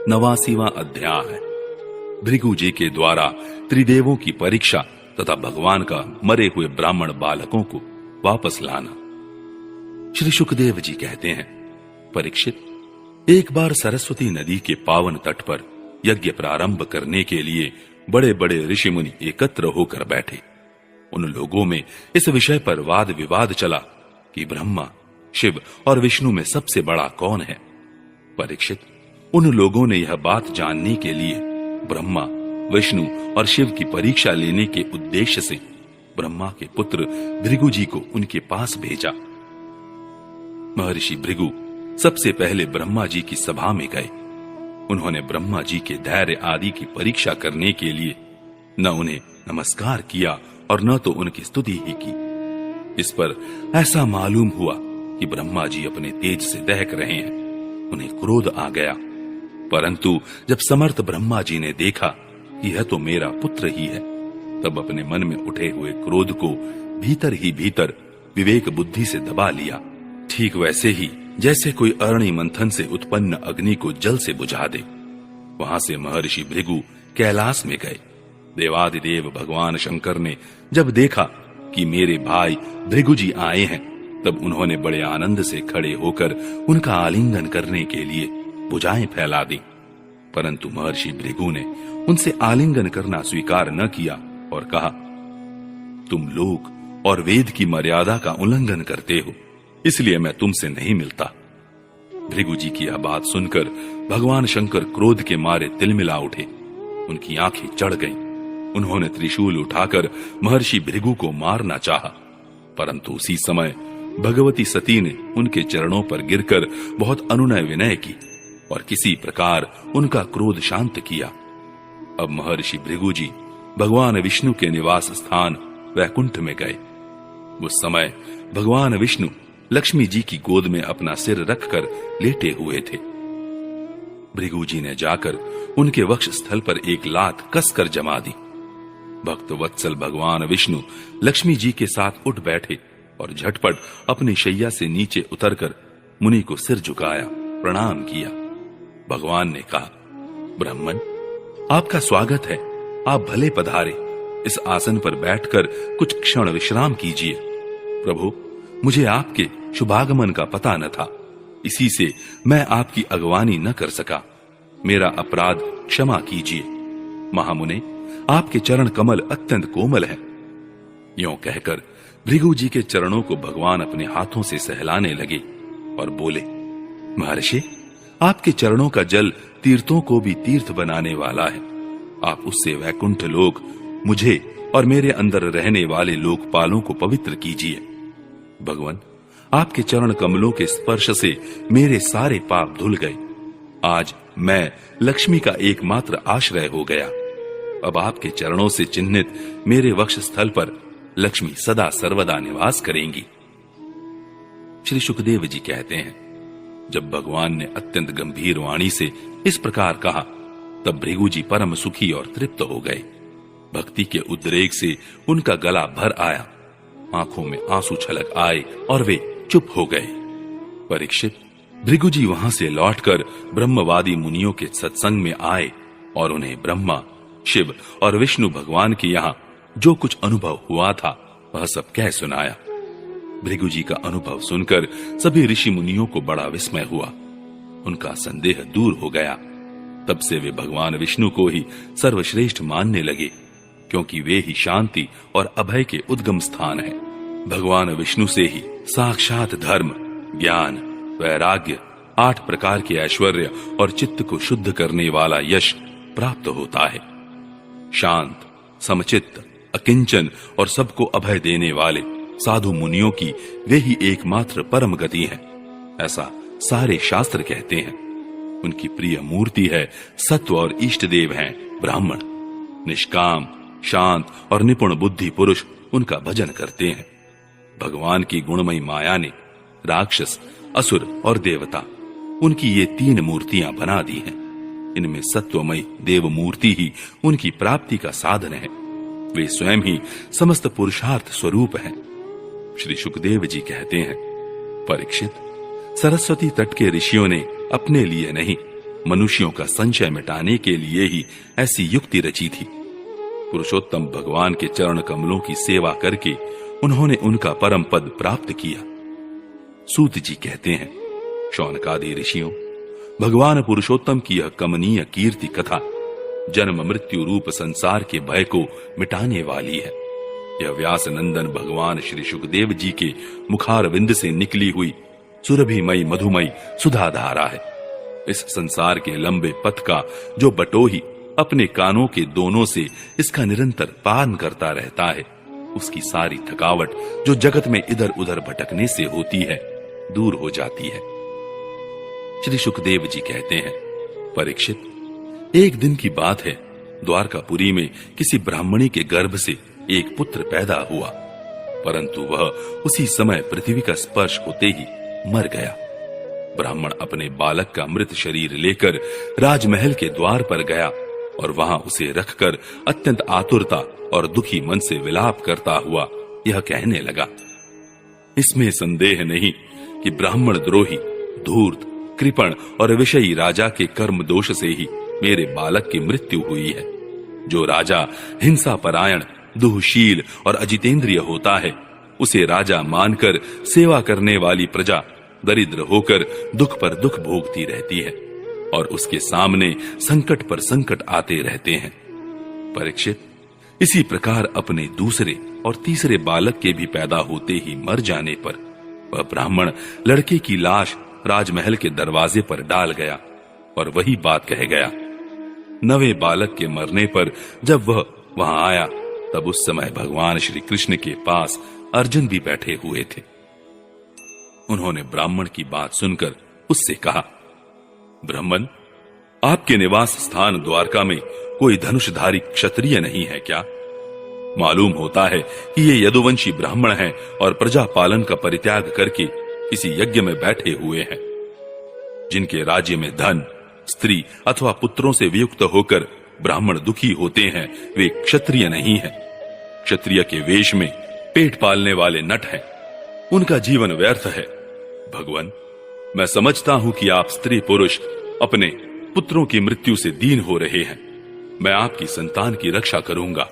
89वां अध्याय। भृगु जी के द्वारा त्रिदेवों की परीक्षा तथा भगवान का मरे हुए ब्राह्मण बालकों को वापस लाना। श्री शुकदेव जी कहते हैं, परीक्षित, एक बार सरस्वती नदी के पावन तट पर यज्ञ प्रारंभ करने के लिए बड़े बड़े ऋषि मुनि एकत्र होकर बैठे। उन लोगों में इस विषय पर वाद विवाद चला कि ब्रह्मा, शिव और विष्णु में सबसे बड़ा कौन है। परीक्षित, उन लोगों ने यह बात जानने के लिए ब्रह्मा, विष्णु और शिव की परीक्षा लेने के उद्देश्य से ब्रह्मा के पुत्र भृगु जी को उनके पास भेजा। महर्षि भृगु सबसे पहले ब्रह्मा जी की सभा में गए। उन्होंने ब्रह्मा जी के धैर्य आदि की परीक्षा करने के लिए न उन्हें नमस्कार किया और न तो उनकी स्तुति ही की। इस पर ऐसा मालूम हुआ कि ब्रह्मा जी अपने तेज से दहक रहे हैं। उन्हें क्रोध आ गया, परंतु जब समर्थ ब्रह्मा जी ने देखा कि यह तो मेरा पुत्र ही है, तब अपने मन में उठे हुए क्रोध को भीतर ही भीतर विवेक बुद्धि से दबा लिया। ठीक वैसे ही जैसे कोई अरणि मंथन से उत्पन्न अग्नि को जल से बुझा दे। वहां से महर्षि भृगु कैलाश में गए। देवादिदेव भगवान शंकर ने जब देखा कि मेरे भाई भृगु जी आए हैं, तब उन्होंने बड़े आनंद से खड़े होकर उनका आलिंगन करने के लिए भुजाएं फैला दी। परंतु महर्षि भृगु ने उनसे आलिंगन करना स्वीकार न किया और कहा, तुम लोक और वेद की मर्यादा का उल्लंघन करते हो, इसलिए मैं तुमसे नहीं मिलता। भृगु जी की यह बात सुनकर भगवान शंकर क्रोध के मारे तिलमिला उठे। उनकी आंखें चढ़ गईं। उन्होंने त्रिशूल उठाकर महर्षि भृगु को मारना चाहा, परंतु उसी समय भगवती सती ने उनके चरणों पर गिरकर बहुत अनुनय विनय की और किसी प्रकार उनका क्रोध शांत किया। अब महर्षि भृगु जी भगवान विष्णु के निवास स्थान वैकुंठ में गए। उस समय भगवान विष्णु लक्ष्मी जी की गोद में अपना सिर रखकर लेटे हुए थे। भृगु जी ने जाकर उनके वक्ष स्थल पर एक लात कसकर जमा दी। भक्त वत्सल भगवान विष्णु लक्ष्मी जी के साथ उठ बैठे और झटपट अपनी शैया से नीचे उतरकर मुनि को सिर झुकाया, प्रणाम किया। भगवान ने कहा, ब्राह्मण, आपका स्वागत है। आप भले पधारे। इस आसन पर बैठकर कुछ क्षण विश्राम कीजिए। प्रभु, मुझे आपके शुभागमन का पता न था, इसी से मैं आपकी अगवानी न कर सका। मेरा अपराध क्षमा कीजिए। महामुने, आपके चरण कमल अत्यंत कोमल है। यों कहकर भृगु जी के चरणों को भगवान अपने हाथों से सहलाने लगे और बोले, महर्षि, आपके चरणों का जल तीर्थों को भी तीर्थ बनाने वाला है। आप उससे वैकुंठ लोक, मुझे और मेरे अंदर रहने वाले लोकपालों को पवित्र कीजिए। भगवान, आपके चरण कमलों के स्पर्श से मेरे सारे पाप धुल गए। आज मैं लक्ष्मी का एकमात्र आश्रय हो गया। अब आपके चरणों से चिन्हित मेरे वक्ष स्थल पर लक्ष्मी सदा सर्वदा निवास करेंगी। श्री शुकदेव जी कहते हैं, जब भगवान ने अत्यंत गंभीर वाणी से इस प्रकार कहा, तब भृगु जी परम सुखी और तृप्त हो गए। भक्ति के उद्रेक से उनका गला भर आया, आंखों में आंसू छलक आए और वे चुप हो गए। परीक्षित, भृगु जी वहां से लौटकर ब्रह्मवादी मुनियों के सत्संग में आए और उन्हें ब्रह्मा, शिव और विष्णु भगवान के यहाँ जो कुछ अनुभव हुआ था वह सब कह सुनाया। भृगु जी का अनुभव सुनकर सभी ऋषि मुनियों को बड़ा विस्मय हुआ। उनका संदेह दूर हो गया। तब से वे भगवान विष्णु को ही सर्वश्रेष्ठ मानने लगे, क्योंकि वे ही शांति और अभय के उद्गम स्थान हैं। भगवान विष्णु से ही साक्षात धर्म, ज्ञान, वैराग्य, 8 प्रकार के ऐश्वर्य और चित्त को शुद्ध करने वाला यश प्राप्त होता है। शांत, समचित्त, अकिंचन और सबको अभय देने वाले साधु मुनियों की वे ही एकमात्र परम गति है, ऐसा सारे शास्त्र कहते हैं। उनकी प्रिय मूर्ति है सत्व और इष्ट देव हैं ब्राह्मण। निष्काम, शांत और निपुण बुद्धि पुरुष उनका भजन करते हैं। भगवान की गुणमयी माया ने राक्षस, असुर और देवता, उनकी ये 3 मूर्तियां बना दी हैं। इनमें सत्वमयी देव मूर्ति ही उनकी प्राप्ति का साधन है। वे स्वयं ही समस्त पुरुषार्थ स्वरूप हैं। श्री शुकदेव जी कहते हैं, परीक्षित, सरस्वती तट के ऋषियों ने अपने लिए नहीं मनुष्यों का संशय मिटाने के लिए ही ऐसी युक्ति रची थी। पुरुषोत्तम भगवान के चरण कमलों की सेवा करके उन्होंने उनका परम पद प्राप्त किया। सूत जी कहते हैं, शौनकादि ऋषियों, भगवान पुरुषोत्तम की यह कमनीय कीर्ति कथा जन्म मृत्यु रूप संसार के भय को मिटाने वाली है। यह व्यास नंदन भगवान श्री सुखदेव जी के मुखारविंद से निकली हुई सुरभिमयी मधुमयी सुधा धारा है। इस संसार के लंबे पथ का जो बटोही अपने कानों के दोनों से इसका निरंतर पान करता रहता है, उसकी सारी थकावट जो जगत में इधर उधर भटकने से होती है, दूर हो जाती है। श्री सुखदेव जी कहते हैं, परीक्षित, एक दिन की बात है, द्वारकापुरी में किसी ब्राह्मणी के गर्भ से एक पुत्र पैदा हुआ, परंतु वह उसी समय पृथ्वी का स्पर्श होते ही मर गया। ब्राह्मण अपने बालक का मृत शरीर लेकर राजमहल के द्वार पर गया और वहां उसे रखकर अत्यंत आतुरता और दुखी मन से विलाप करता हुआ यह कहने लगा, इसमें संदेह नहीं कि ब्राह्मण द्रोही, धूर्त, कृपण और विषयी राजा के कर्म दोष से ही मेरे बालक की मृत्यु हुई है। जो राजा हिंसा परायण, दुहशील और अजितेंद्रिय होता है, उसे राजा मानकर सेवा करने वाली प्रजा दरिद्र होकर दुख पर दुख भोगती रहती है और उसके सामने संकट पर संकट आते रहते हैं। परीक्षित, इसी प्रकार अपने दूसरे और तीसरे बालक के भी पैदा होते ही मर जाने पर वह ब्राह्मण लड़के की लाश राजमहल के दरवाजे पर डाल गया और वही बात कह गया। नवे बालक के मरने पर जब वह वहां आया, तब उस समय भगवान श्री कृष्ण के पास अर्जुन भी बैठे हुए थे। उन्होंने ब्राह्मण की बात सुनकर उससे कहा, ब्राह्मण, आपके निवास स्थान द्वारका में कोई धनुषधारी क्षत्रिय नहीं है क्या? मालूम होता है कि ये यदुवंशी ब्राह्मण हैं और प्रजा पालन का परित्याग करके किसी यज्ञ में बैठे हुए हैं। जिनके राज्य में धन, स्त्री अथवा पुत्रों से वियुक्त होकर ब्राह्मण दुखी होते हैं, वे क्षत्रिय नहीं हैं। क्षत्रिय के वेश में पेट पालने वाले नट हैं, उनका जीवन व्यर्थ है। भगवान, मैं समझता हूं कि आप स्त्री पुरुष अपने पुत्रों की मृत्यु से दीन हो रहे हैं। मैं आपकी संतान की रक्षा करूंगा।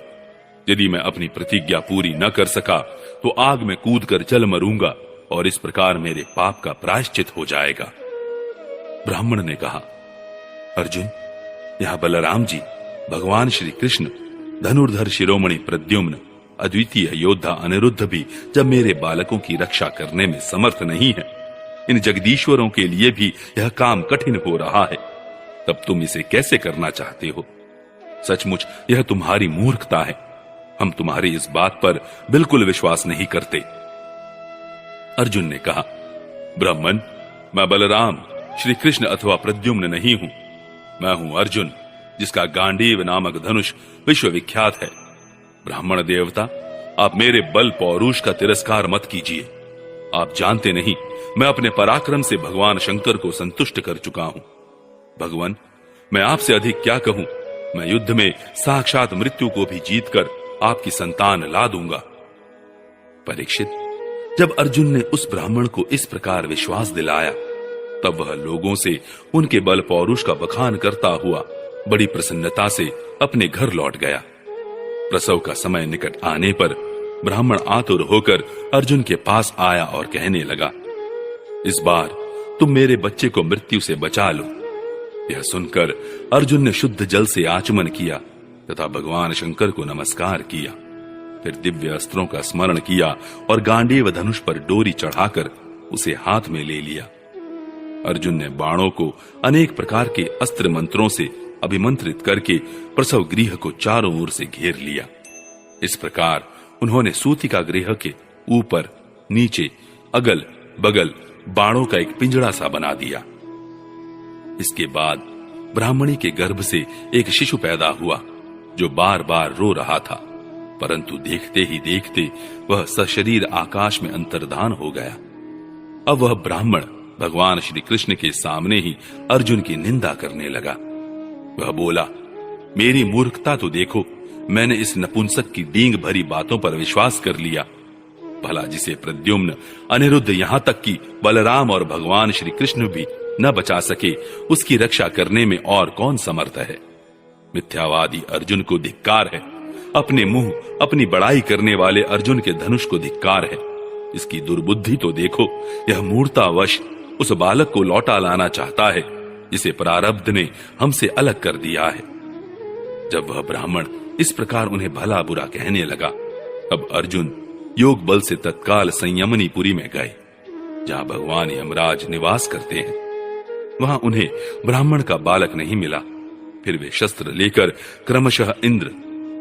यदि मैं अपनी प्रतिज्ञा पूरी न कर सका तो आग में कूदकर जल मरूंगा और इस प्रकार मेरे पाप का प्रायश्चित हो जाएगा। ब्राह्मण ने कहा, अर्जुन, यहां बलराम जी, भगवान श्री कृष्ण, धनुर्धर शिरोमणि प्रद्युम्न, अद्वितीय योद्धा अनिरुद्ध भी जब मेरे बालकों की रक्षा करने में समर्थ नहीं है, इन जगदीश्वरों के लिए भी यह काम कठिन हो रहा है, तब तुम इसे कैसे करना चाहते हो? सचमुच यह तुम्हारी मूर्खता है। हम तुम्हारी इस बात पर बिल्कुल विश्वास नहीं करते। अर्जुन ने कहा, ब्राह्मण, मैं बलराम, श्री कृष्ण अथवा प्रद्युम्न नहीं हूं। मैं हूं अर्जुन, जिसका गांडीव नामक धनुष विश्वविख्यात है। ब्राह्मण देवता, आप मेरे बल पौरुष का तिरस्कार मत कीजिए। आप जानते नहीं, मैं अपने पराक्रम से भगवान शंकर को संतुष्ट कर चुका हूं। भगवान, मैं आपसे अधिक क्या कहूं? मैं युद्ध में साक्षात मृत्यु को भी जीतकर आपकी संतान ला दूंगा। परीक्षित, जब अर्जुन ने उस ब्राह्मण को इस प्रकार विश्वास दिलाया, तब वह लोगों से उनके बल पौरुष का बखान करता हुआ बड़ी प्रसन्नता से अपने घर लौट गया। प्रसव का समय निकट आने पर ब्राह्मण आतुर होकर अर्जुन के पास आया और कहने लगा, इस बार तुम मेरे बच्चे को मृत्यु से बचा लो। यह सुनकर अर्जुन ने शुद्ध जल से आचमन किया तथा भगवान शंकर को नमस्कार किया। फिर दिव्य अस्त्रों का स्मरण किया और गांडीव धनुष पर डोरी चढ़ाकर उसे हाथ में ले लिया। अर्जुन ने बाणों को अनेक प्रकार के अस्त्र मंत्रों से अभिमंत्रित करके प्रसव गृह को चारों ओर से घेर लिया। इस प्रकार उन्होंने सूतिका गृह के ऊपर, नीचे, अगल बगल बाणों का एक पिंजड़ा सा बना दिया। इसके बाद ब्राह्मणी के गर्भ से एक शिशु पैदा हुआ जो बार बार रो रहा था, परंतु देखते ही देखते वह सशरीर आकाश में अंतर्धान हो गया। अब वह ब्राह्मण भगवान श्री कृष्ण के सामने ही अर्जुन की निंदा करने लगा। वह बोला, मेरी मूर्खता तो देखो, मैंने इस नपुंसक की डींग भरी बातों पर विश्वास कर लिया। भला जिसे प्रद्युम्न, अनिरुद्ध, यहां तक कि बलराम और भगवान श्री कृष्ण भी न बचा सके उसकी रक्षा करने में और कौन समर्थ है। मिथ्यावादी अर्जुन को धिक्कार है। अपने मुंह अपनी बड़ाई करने वाले अर्जुन के धनुष को धिक्कार है। इसकी दुर्बुद्धि तो देखो, यह मूर्तावश उस बालक को लौटा लाना चाहता है जिसे प्रारब्ध ने हमसे अलग कर दिया है। जब वह ब्राह्मण इस प्रकार उन्हें भला बुरा कहने लगा, अब अर्जुन योग बल से तत्काल संयमनीपुरी में गए, जहां भगवान यमराज निवास करते हैं। वहां उन्हें ब्राह्मण का बालक नहीं मिला। फिर वे शस्त्र लेकर क्रमशः इंद्र,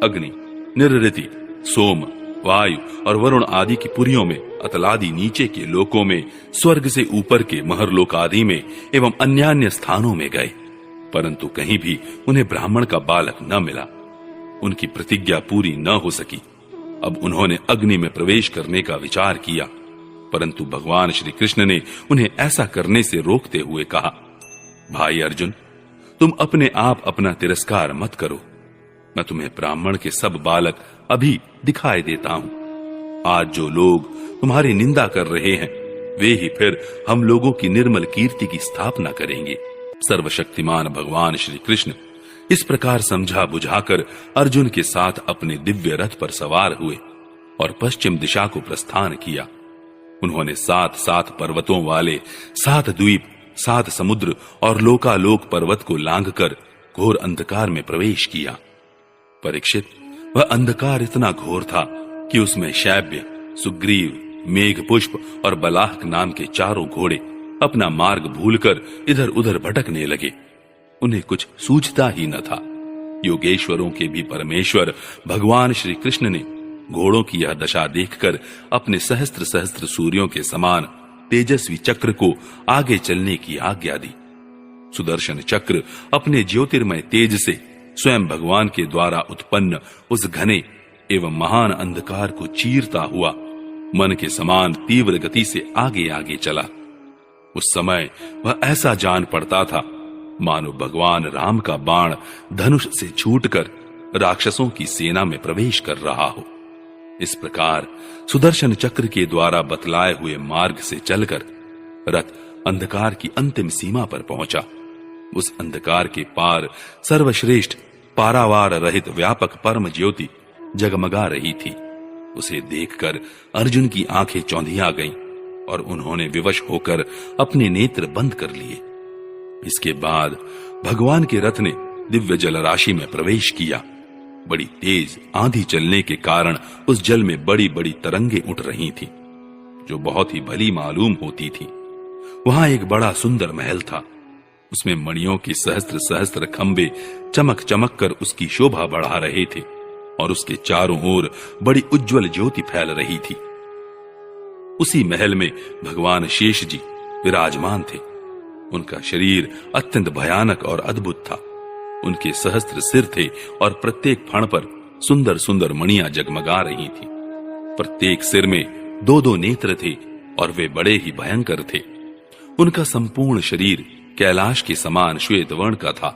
अग्नि, निरृति, सोम, वायु और वरुण आदि की पुरियों में, अतलादि नीचे के लोकों में, स्वर्ग से ऊपर के महरलोक आदि में एवं अन्यान्य स्थानों में गए, परंतु कहीं भी उन्हें ब्राह्मण का बालक न मिला। उनकी प्रतिज्ञा पूरी न हो सकी। अब उन्होंने अग्नि में प्रवेश करने का विचार किया, परंतु भगवान श्री कृष्ण ने उन्हें ऐसा करने से रोकते हुए कहा, भाई अर्जुन, तुम अपने आप अपना तिरस्कार मत करो। मैं तुम्हें ब्राह्मण के सब बालक अभी दिखाई देता हूं। आज जो लोग तुम्हारी निंदा कर रहे हैं, वे ही फिर हम लोगों की निर्मल कीर्ति की स्थापना करेंगे। सर्वशक्तिमान भगवान श्री कृष्ण इस प्रकार समझा बुझाकर अर्जुन के साथ अपने दिव्य रथ पर सवार हुए और पश्चिम दिशा को प्रस्थान किया। उन्होंने 7 पर्वतों वाले 7 द्वीप, 7 समुद्र और लोकालोक पर्वत को लांघकर घोर अंधकार में प्रवेश किया। परीक्षित, वह अंधकार इतना घोर था कि उसमें शैब्य, सुग्रीव, मेघपुष्प और बलाहक नाम के 4 घोड़े अपना मार्ग भूलकर इधर उधर भटकने लगे। उन्हें कुछ सूझता ही न था। योगेश्वरों के भी परमेश्वर भगवान श्री कृष्ण ने घोड़ों की यह दशा देखकर अपने सहस्त्र सहस्त्र सूर्यों के समान तेजस्वी चक्र को आगे चलने की आज्ञा दी। सुदर्शन चक्र अपने ज्योतिर्मय तेज से स्वयं भगवान के द्वारा उत्पन्न उस घने एवं महान अंधकार को चीरता हुआ मन के समान तीव्र गति से आगे आगे चला। उस समय वह ऐसा जान पड़ता था मानो भगवान राम का बाण धनुष से छूटकर राक्षसों की सेना में प्रवेश कर रहा हो। इस प्रकार सुदर्शन चक्र के द्वारा बतलाए हुए मार्ग से चलकर रथ अंधकार की अंतिम सीमा पर पहुंचा। उस अंधकार के पार सर्वश्रेष्ठ पारावार रहित व्यापक परम ज्योति जगमगा रही थी। उसे देखकर अर्जुन की आंखें चौंधिया गईं और उन्होंने विवश होकर अपने नेत्र बंद कर लिए। इसके बाद भगवान के रथ ने दिव्य जल राशि में प्रवेश किया। बड़ी तेज आंधी चलने के कारण उस जल में बड़ी बड़ी तरंगे उठ रही थीं, जो बहुत ही भली मालूम होती थी। वहां एक बड़ा सुंदर महल था। उसमें मणियों की सहस्त्र सहस्त्र खंबे चमक चमक कर उसकी शोभा बढ़ा रहे थे और उसके चारों ओर बड़ी उज्जवल ज्योति फैल रही थी। उसी महल में भगवान शेष जी विराजमान थे। उनका शरीर अत्यंत भयानक और अद्भुत था। उनके सहस्त्र सिर थे और प्रत्येक फण पर सुंदर सुंदर मणियां जगमगा रही थी। प्रत्येक सिर में 2-2 नेत्र थे और वे बड़े ही भयंकर थे। उनका संपूर्ण शरीर कैलाश के समान श्वेत वर्ण का था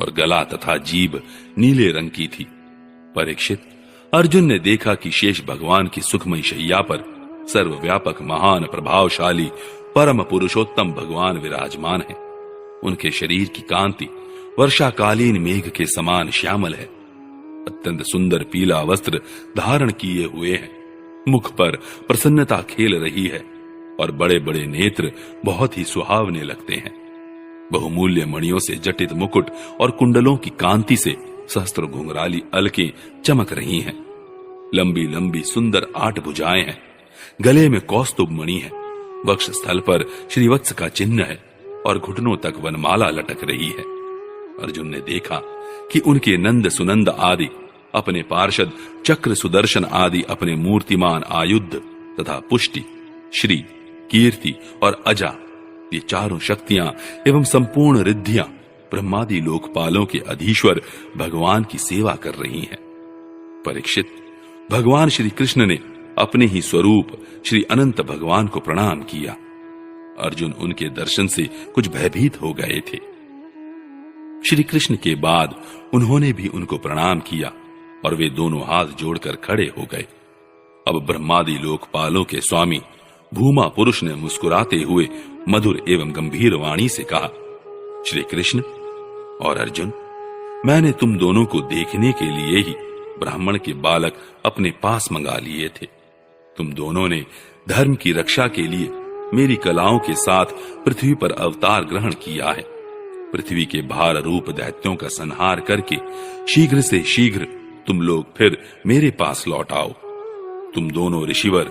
और गला तथा जीभ नीले रंग की थी। परीक्षित, अर्जुन ने देखा कि शेष भगवान की सुखमयी शैया पर सर्वव्यापक महान प्रभावशाली परम पुरुषोत्तम भगवान विराजमान है। उनके शरीर की कांति वर्षाकालीन मेघ के समान श्यामल है। अत्यंत सुंदर पीला वस्त्र धारण किए हुए हैं। मुख पर प्रसन्नता खेल रही है और बड़े बड़े नेत्र बहुत ही सुहावने लगते हैं। बहुमूल्य मणियों से जटित मुकुट और कुंडलों की कांति से सहस्त्र घुंघराली अलकें चमक रही हैं। लंबी लंबी सुंदर 8 भुजाएं हैं। गले में कौस्तुभ मणि है। वक्ष स्थल पर श्रीवत्स का चिन्ह है और घुटनों तक वनमाला लटक रही है। अर्जुन ने देखा कि उनके नंद सुनंद आदि अपने पार्षद चक्र सुदर्शन आदि अपने मूर्तिमान आयुध तथा पुष्टि, श्री, कीर्ति और अजा, ये चारों शक्तियां एवं संपूर्ण रिद्धियां ब्रह्मादि लोकपालों के अधीश्वर भगवान की सेवा कर रही हैं। परीक्षित, भगवान श्री कृष्ण ने अपने ही स्वरूप श्री अनंत भगवान को प्रणाम किया। अर्जुन उनके दर्शन से कुछ भयभीत हो गए थे। श्री कृष्ण के बाद उन्होंने भी उनको प्रणाम किया और वे दोनों हाथ जोड़कर खड़े हो गए। अब ब्रह्मादि लोकपालों के स्वामी भूमा पुरुष ने मुस्कुराते हुए मधुर एवं गंभीर वाणी से कहा, श्री कृष्ण और अर्जुन, मैंने तुम दोनों को देखने के लिए ही ब्राह्मण के बालक अपने पास मंगा लिए थे। तुम दोनों ने धर्म की रक्षा के लिए मेरी कलाओं के साथ पृथ्वी पर अवतार ग्रहण किया है। पृथ्वी के भार रूप दैत्यों का संहार करके शीघ्र से शीघ्र तुम लोग फिर मेरे पास लौट आओ। तुम दोनों ऋषिवर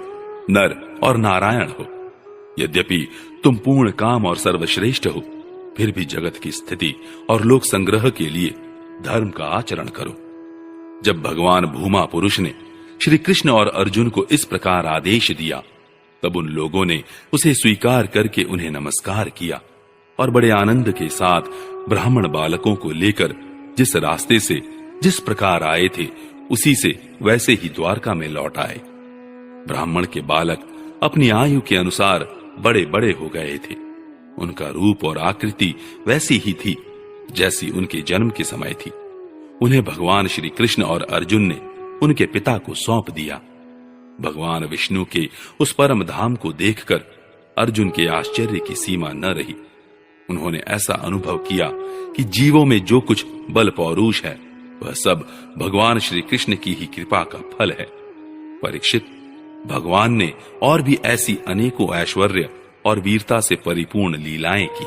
नर और नारायण हो। यद्यपि तुम पूर्ण काम और सर्वश्रेष्ठ हो, फिर भी जगत की स्थिति और लोक संग्रह के लिए धर्म का आचरण करो। जब भगवान भूमा पुरुष ने श्री कृष्ण और अर्जुन को इस प्रकार आदेश दिया, तब उन लोगों ने उसे स्वीकार करके उन्हें नमस्कार किया और बड़े आनंद के साथ ब्राह्मण बालकों को लेकर जिस रास्ते से जिस प्रकार आए थे, उसी से वैसे ही द्वारका में लौट आए। ब्राह्मण के बालक अपनी आयु के अनुसार बड़े बड़े हो गए थे। उनका रूप और आकृति वैसी ही थी जैसी उनके जन्म के समय थी। उन्हें भगवान श्री कृष्ण और अर्जुन ने उनके पिता को सौंप दिया। भगवान विष्णु के उस परम धाम को देखकर अर्जुन के आश्चर्य की सीमा न रही। उन्होंने ऐसा अनुभव किया कि जीवों में जो कुछ बल पौरुष है, वह सब भगवान श्री कृष्ण की ही कृपा का फल है। परीक्षित, भगवान ने और भी ऐसी अनेकों ऐश्वर्य और वीरता से परिपूर्ण लीलाएं की।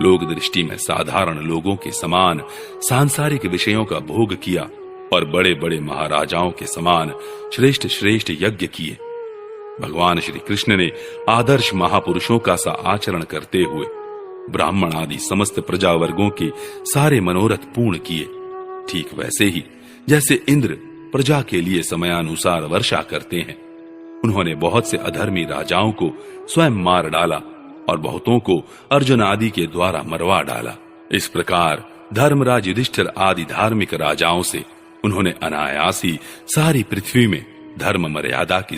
लोक दृष्टि में साधारण लोगों के समान सांसारिक विषयों का भोग किया और बड़े बड़े महाराजाओं के समान श्रेष्ठ श्रेष्ठ यज्ञ किए। भगवान श्री कृष्ण ने आदर्श महापुरुषों का सा आचरण करते हुए ब्राह्मण आदि समस्त प्रजा वर्गों के सारे मनोरथ पूर्ण किए। ठीक वैसे ही जैसे इंद्र प्रजा के लिए समयानुसार वर्षा करते हैं। उन्होंने बहुत से अधर्मी राजाओं को स्वयं मार डाला और बहुतों को अर्जुन आदि के द्वारा मरवा डाला। इस प्रकार धर्मराज युधिष्ठिर आदि धार्मिक राजाओं से उन्होंने अनायास ही सारी पृथ्वी में धर्म मर्यादा की